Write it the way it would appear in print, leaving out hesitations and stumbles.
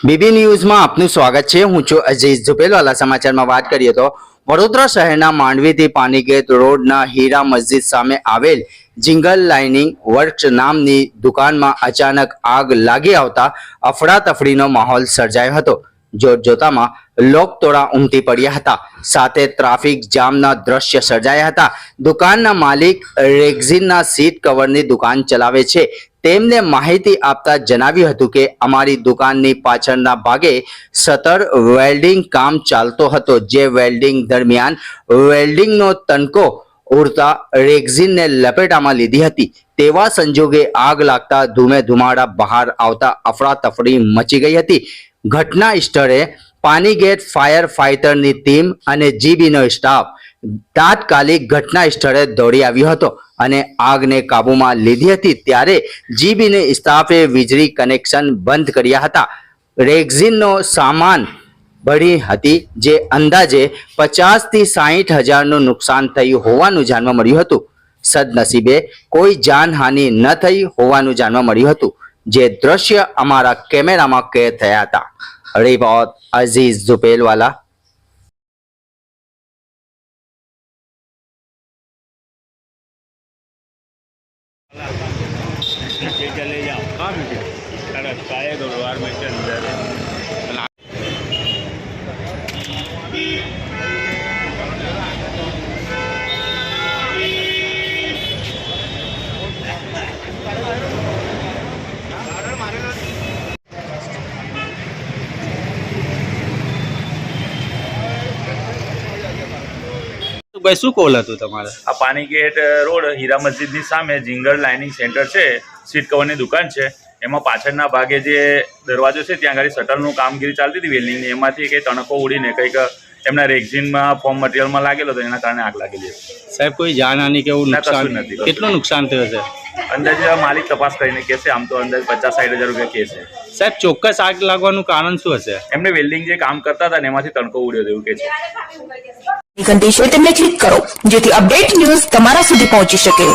BB ન્યૂઝમાં આપનું સ્વાગત છે। હું છું અજીઝ ઝુપેલવાલા। સમાચારમાં વાત કરીએ તો વડોદરા શહેરના માંડવીથી પાનીગેટ રોડના હીરા મસ્જિદ સામે આવેલ જિંગલ લાઇનિંગ વર્ક્સ નામની દુકાનમાં અચાનક આગ લાગી આવતા અફડાતફડીનો માહોલ સર્જાયો હતો। જોતજોતામાં લોકટોળા ઉમટી પડ્યા હતા, સાથે ટ્રાફિક જામના દ્રશ્ય સર્જાયા હતા। દુકાનના માલિક રેક્ઝિનના સીટ કવરની દુકાન ચલાવે છે। તેમને માહિતી આપતા જણાવ્યું હતું કે અમારી દુકાનની પાછળના ભાગે શટર વેલ્ડિંગ કામ ચાલતો હતો, જે વેલ્ડિંગ દરમિયાન વેલ્ડિંગનો તણકો ઉડતા રેક્ઝિનને લપેટામાં લીધી હતી। તેવા સંજોગે આગ લાગતા ધુમાડા બહાર આવતા અફડાતફડી મચી ગઈ હતી। ઘટના સ્થળે પાનીગેટ ફાયર ફાઇટરની ટીમ અને જીબીનો સ્ટાફ તાત્કાલિક ઘટના સ્થળે દોડી આવ્યો હતો અને આગને કાબૂમાં લીધી હતી। ત્યારે જીબીને સ્ટાફે વીજળી કનેક્શન બંધ કર્યા હતા। રેક્ઝિનનો સામાન બળી હતી, જે અંદાજે 50 થી 60 હજારનું નુકસાન થયું હોવાનું જાણવા મળ્યું હતું। સદનસીબે કોઈ જાનહાનિ ન થઈ હોવાનું જાણવા મળ્યું હતું, જે દ્રશ્ય અમારા કેમેરામાં કેદ થયા હતા। રિપોર્ટ અઝીઝ ઝુપેલવાલા। चले जाओ। हाँ भैया सड़क का है गुरुवार में के अंदर ભાઈ શું કોલ હતું તમારે? આ પાનીગેટ રોડ હીરા મસ્જિદની સામે જિંગલ લાઇનિંગ સેન્ટર છે, સીટ કવરની દુકાન છે। એમાં પાછળના ભાગે જે દરવાજો છે ત્યાં આગળ શટલનું કામગીરી ચાલતી હતી વેલ્ડિંગની, એમાંથી કંઈ તણકો ઉડીને કંઈક એમના રેક્ઝિનમાં ફોર્મ મટીરિયલમાં લાગેલો હતો, એના કારણે આગ લાગેલી હતી। સાહેબ કોઈ જાનહાનિ કે એવું નુકસાન નથી? કેટલું નુકસાન થયું છે? અંદાજે માલિક તપાસ કરીને કહેશે, આમ તો અંદાજે 50-60 હજાર રૂપિયા કહેશે। સાહેબ ચોક્કસ આગ લાગવાનું કારણ શું હશે? એમને વેલ્ડિંગ જે કામ કરતા હતા ને એમાંથી તણકો ઉડ્યો હતો એવું કહે છે। ઘંટી છે તેમને ક્લિક કરો જેથી અપડેટ ન્યૂઝ તમારા સુધી પહોંચી શકે।